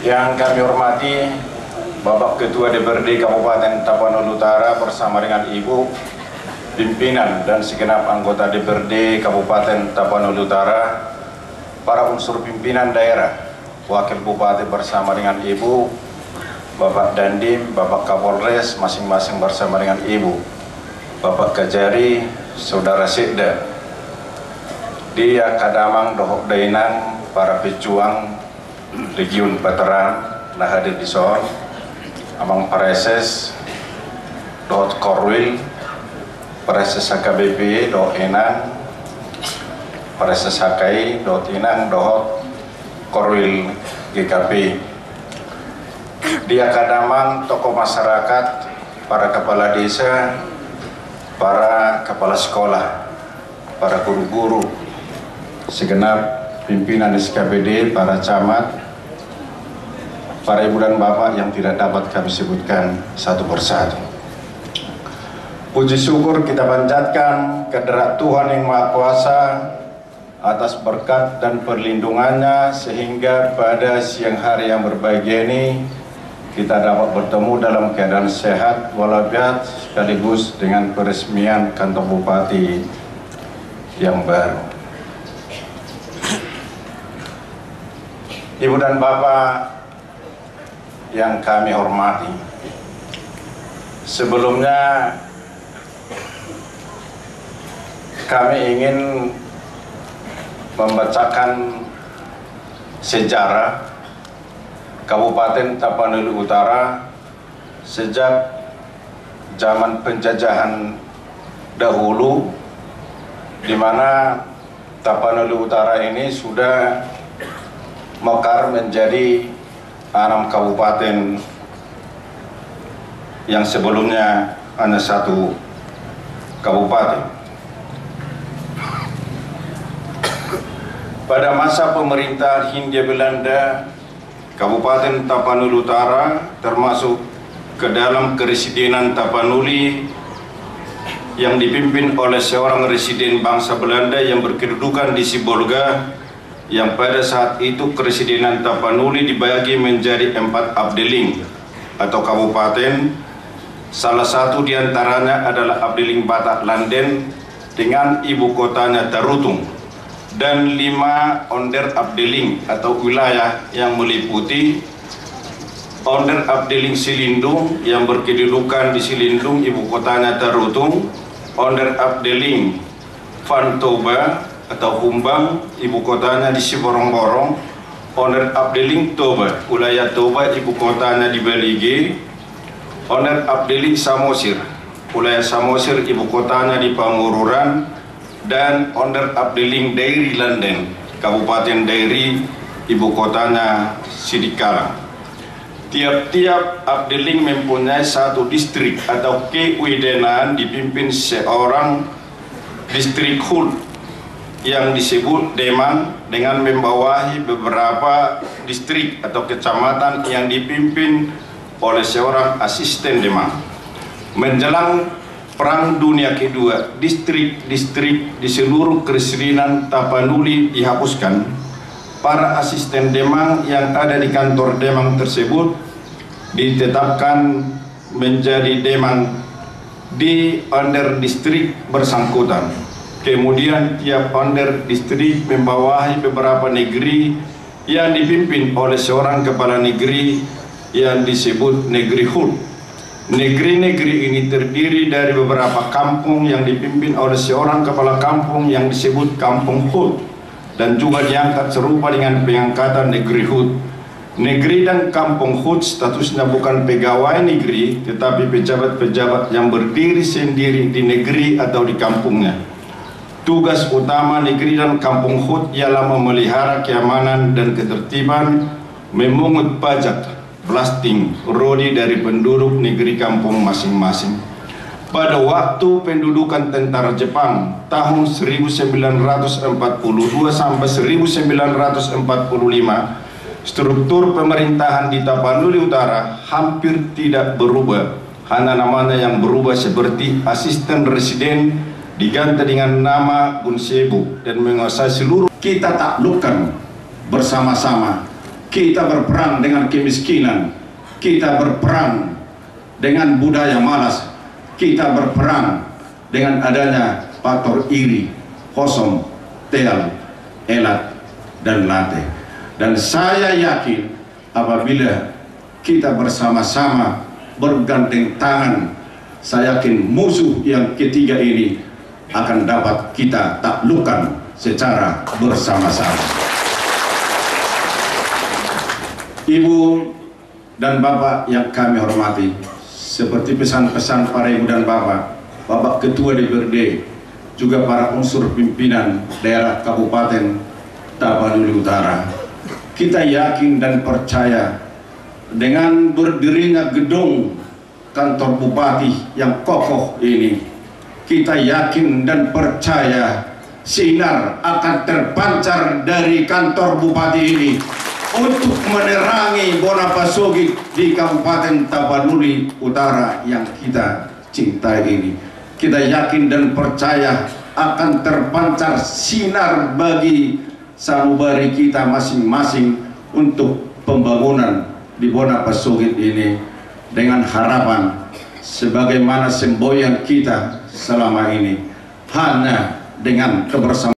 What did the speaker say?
Yang kami hormati Bapak Ketua DPRD Kabupaten Tapanuli Utara bersama dengan Ibu pimpinan dan segenap anggota DPRD Kabupaten Tapanuli Utara, para unsur pimpinan daerah, Wakil Bupati bersama dengan Ibu, Bapak Dandim, Bapak Kapolres masing-masing bersama dengan Ibu, Bapak Kajari, Saudara Sekda, Dia Kadamang Dohok Dainang, para pejuang Legiun Veteran nah hadir di son, Amang Pareses, Dohot Korwil, Pareses HKBP, Dohot Enang, Pareses HKI, Dohot Enang, Dohot Korwil GKP. Dia Kadamang, tokoh masyarakat, para kepala desa, para kepala sekolah, para guru-guru, segenap pimpinan SKPD, para camat, para ibu dan bapak yang tidak dapat kami sebutkan satu persatu. Puji syukur kita panjatkan kehadirat Tuhan Yang Maha Kuasa atas berkat dan perlindungannya sehingga pada siang hari yang berbahagia ini kita dapat bertemu dalam keadaan sehat walafiat sekaligus dengan peresmian kantor bupati yang baru. Ibu dan Bapak yang kami hormati, sebelumnya kami ingin membacakan sejarah Kabupaten Tapanuli Utara sejak zaman penjajahan dahulu, di mana Tapanuli Utara ini sudah mekar menjadi 6 kabupaten yang sebelumnya hanya 1 kabupaten. Pada masa pemerintah Hindia Belanda, Kabupaten Tapanuli Utara termasuk ke dalam Keresidenan Tapanuli yang dipimpin oleh seorang residen bangsa Belanda yang berkedudukan di Sibolga, yang pada saat itu Keresidenan Tapanuli dibagi menjadi 4 abdeling atau kabupaten. Salah satu diantaranya adalah Abdeling Batak Landen dengan ibu kotanya Tarutung, dan 5 onder abdeling atau wilayah yang meliputi onder abdeling Silindung yang berkedudukan di Silindung, ibu kotanya Tarutung, onder abdeling Fantoba atau Humbang, ibu kotanya di Siborong-borong, onder abdeling Toba, wilayah Toba, ibu kotanya di Balige, onder abdeling Samosir, wilayah Samosir, ibu kotanya di Pangururan, dan onder abdeling Dairi Landen, Kabupaten Dairi, ibu kotanya Sidikala. Tiap-tiap abdeling mempunyai 1 distrik atau kewilayahan dipimpin seorang distrik hud yang disebut Deman dengan membawahi beberapa distrik atau kecamatan yang dipimpin oleh seorang asisten Deman. Menjelang Perang Dunia Kedua, distrik-distrik di seluruh Keresidenan Tapanuli dihapuskan. Para asisten Demang yang ada di kantor Demang tersebut ditetapkan menjadi Demang di onder distrik bersangkutan. Kemudian tiap onder distrik membawahi beberapa negeri yang dipimpin oleh seorang kepala negeri yang disebut negeri hud. Negeri-negeri ini terdiri dari beberapa kampung yang dipimpin oleh seorang kepala kampung yang disebut kampung hud, dan juga diangkat serupa dengan pengangkatan negeri hud. Negeri dan kampung hud statusnya bukan pegawai negeri, tetapi pejabat-pejabat yang berdiri sendiri di negeri atau di kampungnya. Tugas utama negeri dan kampung hud ialah memelihara keamanan dan ketertiban, memungut pajak, blasting, rodi dari penduduk negeri kampung masing-masing. Pada waktu pendudukan tentara Jepang tahun 1942 sampai 1945, struktur pemerintahan di Tapanuli Utara hampir tidak berubah. Hanya namanya yang berubah, seperti asisten residen diganti dengan nama Bunsebu dan menguasai seluruh. Kita taklukkan bersama-sama kita berperang dengan kemiskinan, kita berperang dengan budaya malas, kita berperang dengan adanya faktor iri, kosong, teal, elat, dan late. Dan saya yakin apabila kita bersama-sama bergandeng tangan, saya yakin musuh yang ketiga ini akan dapat kita taklukkan secara bersama-sama. Ibu dan Bapak yang kami hormati, seperti pesan-pesan para ibu dan bapak, Bapak Ketua DPRD, juga para unsur pimpinan daerah Kabupaten Tapanuli Utara, kita yakin dan percaya dengan berdirinya gedung kantor bupati yang kokoh ini, kita yakin dan percaya sinar akan terpancar dari kantor bupati ini untuk menerangi Bonapasogi di Kabupaten Tapanuli Utara yang kita cintai ini. Kita yakin dan percaya akan terpancar sinar bagi sanubari kita masing-masing untuk pembangunan di Bonapasogi ini, dengan harapan sebagaimana semboyan kita selama ini, hanya dengan kebersamaan